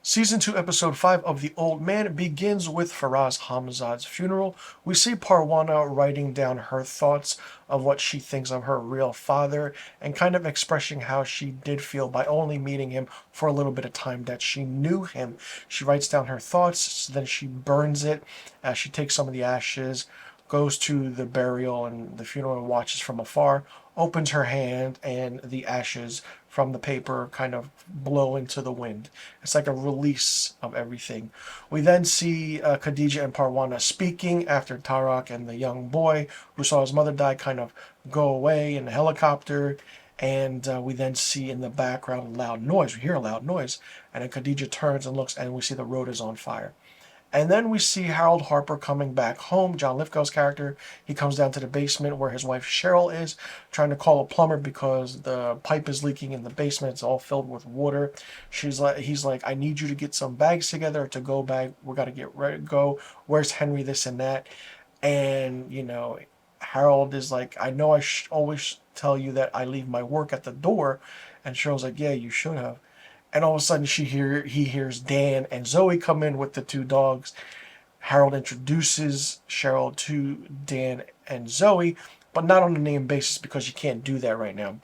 Season 2, Episode 5 of The Old Man begins with Faraz Hamzad's funeral. We see Parwana writing down her thoughts of what she thinks of her real father and kind of expressing how she did feel by only meeting him for a little bit of time that she knew him. She writes down her thoughts, then she burns it as she takes some of the ashes, goes to the burial and the funeral and watches from afar, opens her hand, and the ashes from the paper kind of blow into the wind. It's like a release of everything. We then see Khadija and Parwana speaking after Tarak and the young boy who saw his mother die kind of go away in the helicopter. And we then see in the background loud noise. We hear a loud noise. And then Khadija turns and looks, and we see the road is on fire. And then we see Harold Harper coming back home, John Lithgow's character. He comes down to the basement where his wife Cheryl is, trying to call a plumber because the pipe is leaking in the basement. It's all filled with water. He's like, I need you to get some bags together to go back. We got to get ready to go. Where's Henry? This and that. And, Harold is like, I know I always tell you that I leave my work at the door. And Cheryl's like, yeah, you should have. And all of a sudden he hears Dan and Zoe come in with the two dogs. Harold introduces Cheryl to Dan and Zoe, but not on a name basis because you can't do that right now.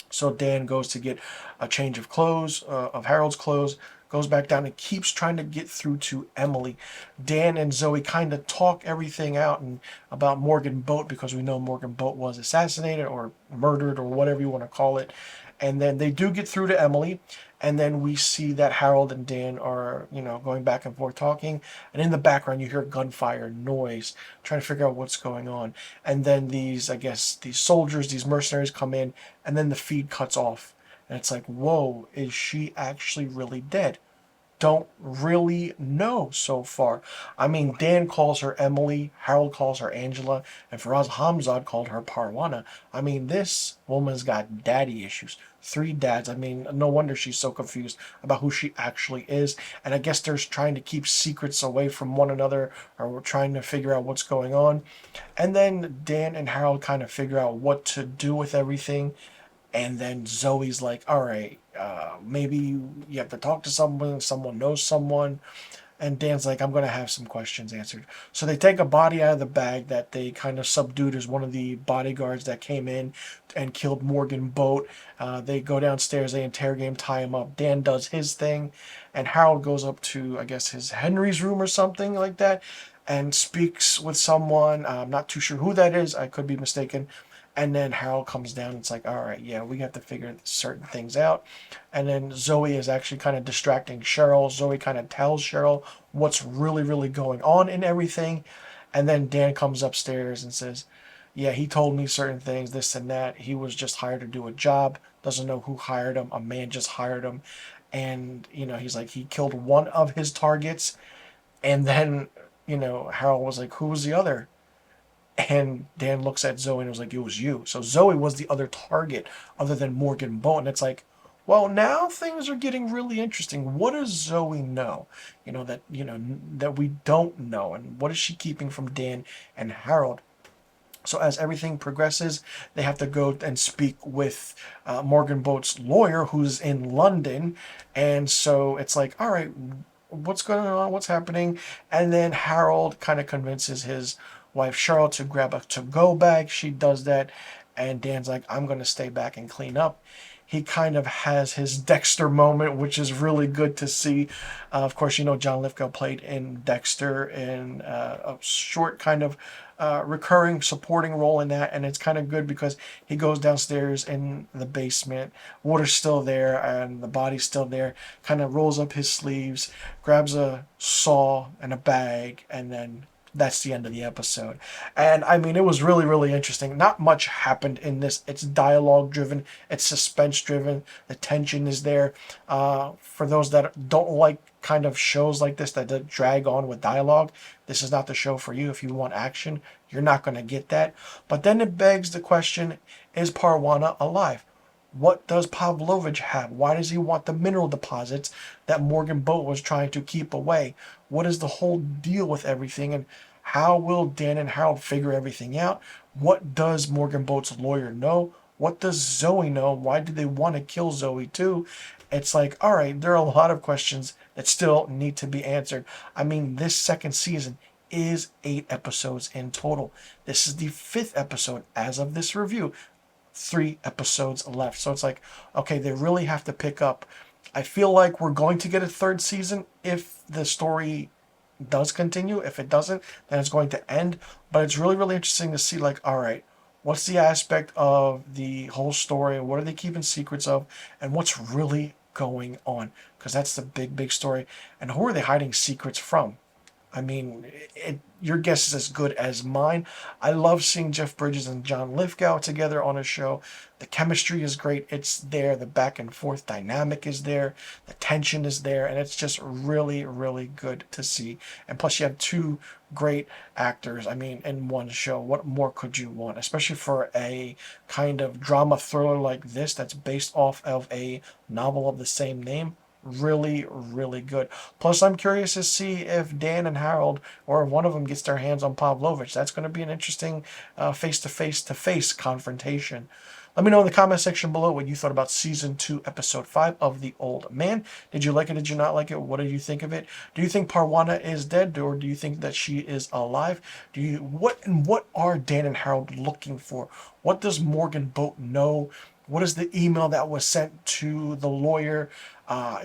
So Dan goes to get a change of clothes, of Harold's clothes, goes back down and keeps trying to get through to Emily. Dan and Zoe kind of talk everything out and about Morgan Boat because we know Morgan Boat was assassinated or murdered or whatever you want to call it. And then they do get through to Emily. And then we see that Harold and Dan are, going back and forth talking. And in the background, you hear gunfire noise, trying to figure out what's going on. And then these soldiers, these mercenaries come in, and then the feed cuts off. And it's like, whoa, is she actually really dead? Don't really know so far. I mean, Dan calls her Emily, Harold calls her Angela, and Faraz Hamzad called her Parwana. I mean, this woman's got daddy issues. 3 dads. I mean, no wonder she's so confused about who she actually is. And I guess they're trying to keep secrets away from one another, or we're trying to figure out what's going on. And then Dan and Harold kind of figure out what to do with everything. And then Zoe's like, all right, maybe you have to talk to someone knows someone. And Dan's like, I'm going to have some questions answered. So they take a body out of the bag that they kind of subdued as one of the bodyguards that came in and killed Morgan Boat. They go downstairs, they interrogate him, tie him up. Dan does his thing. And Harold goes up to, I guess, his Henry's room or something like that and speaks with someone. I'm not too sure who that is. I could be mistaken. And then Harold comes down. It's like, all right, yeah, we have to figure certain things out. And then Zoe is actually kind of distracting Cheryl. Zoe kind of tells Cheryl what's really, really going on in everything. And then Dan comes upstairs and says, yeah, he told me certain things, this and that. He was just hired to do a job. Doesn't know who hired him. A man just hired him. And, he's like, he killed one of his targets. And then, Harold was like, who was the other? And Dan looks at Zoe and was like, it was you. So Zoe was the other target other than Morgan Boat. And it's like, well, now things are getting really interesting. What does Zoe know? That we don't know. And what is she keeping from Dan and Harold? So as everything progresses, they have to go and speak with Morgan Boat's lawyer, who's in London. And so it's like, all right, what's going on? What's happening? And then Harold kind of convinces his wife Cheryl to grab a to-go bag. She does that. And Dan's like, I'm going to stay back and clean up. He kind of has his Dexter moment, which is really good to see. Of course, John Lithgow played in Dexter in a short kind of recurring supporting role in that. And it's kind of good because he goes downstairs in the basement. Water's still there and the body's still there. Kind of rolls up his sleeves, grabs a saw and a bag, and then that's the end of the episode. And I mean, it was really, really interesting. Not much happened in this. It's dialogue driven. It's suspense driven. The tension is there. For those that don't like kind of shows like this that drag on with dialogue, this is not the show for you. If you want action, you're not going to get that. But then it begs the question, is Parwana alive? What does Pavlovich have? Why does he want the mineral deposits that Morgan Boat was trying to keep away? What is the whole deal with everything? And how will Dan and Harold figure everything out? What does Morgan Boat's lawyer know? What does Zoe know? Why do they want to kill Zoe too? It's like, all right, there are a lot of questions that still need to be answered. I mean, this second season is 8 episodes in total. This is the 5th episode as of this review. 3 episodes left. So it's like, okay, they really have to pick up. I feel like we're going to get a 3rd season if the story does continue. If it doesn't, then it's going to end. But it's really, really interesting to see, like, all right, what's the aspect of the whole story? What are they keeping secrets of? And what's really going on? Because that's the big, big story. And who are they hiding secrets from? I mean, your guess is as good as mine. I love seeing Jeff Bridges and John Lithgow together on a show. The chemistry is great. It's there. The back and forth dynamic is there. The tension is there. And it's just really, really good to see. And plus, you have 2 great actors, I mean, in one show. What more could you want? Especially for a kind of drama thriller like this that's based off of a novel of the same name. Really, really good. Plus, I'm curious to see if Dan and Harold, or one of them, gets their hands on Pavlovich. That's going to be an interesting face-to-face confrontation. Let me know in the comment section below what you thought about Season 2, Episode 5 of The Old Man. Did you like it? Did you not like it? What did you think of it? Do you think Parwana is dead, or do you think that she is alive? What are Dan and Harold looking for? What does Morgan Boat know? What is the email that was sent to the lawyer?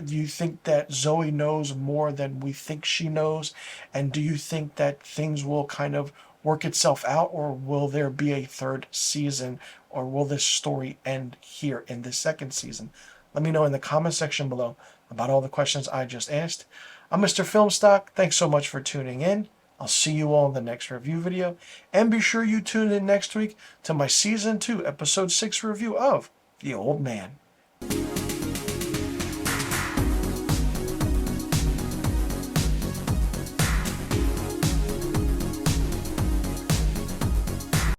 Do you think that Zoe knows more than we think she knows? And do you think that things will kind of work itself out, or will there be a 3rd season, or will this story end here in the 2nd season? Let me know in the comment section below about all the questions I just asked. I'm Mr. Filmstock. Thanks so much for tuning in. I'll see you all in the next review video. And be sure you tune in next week to my Season 2, Episode 6 review of The Old Man.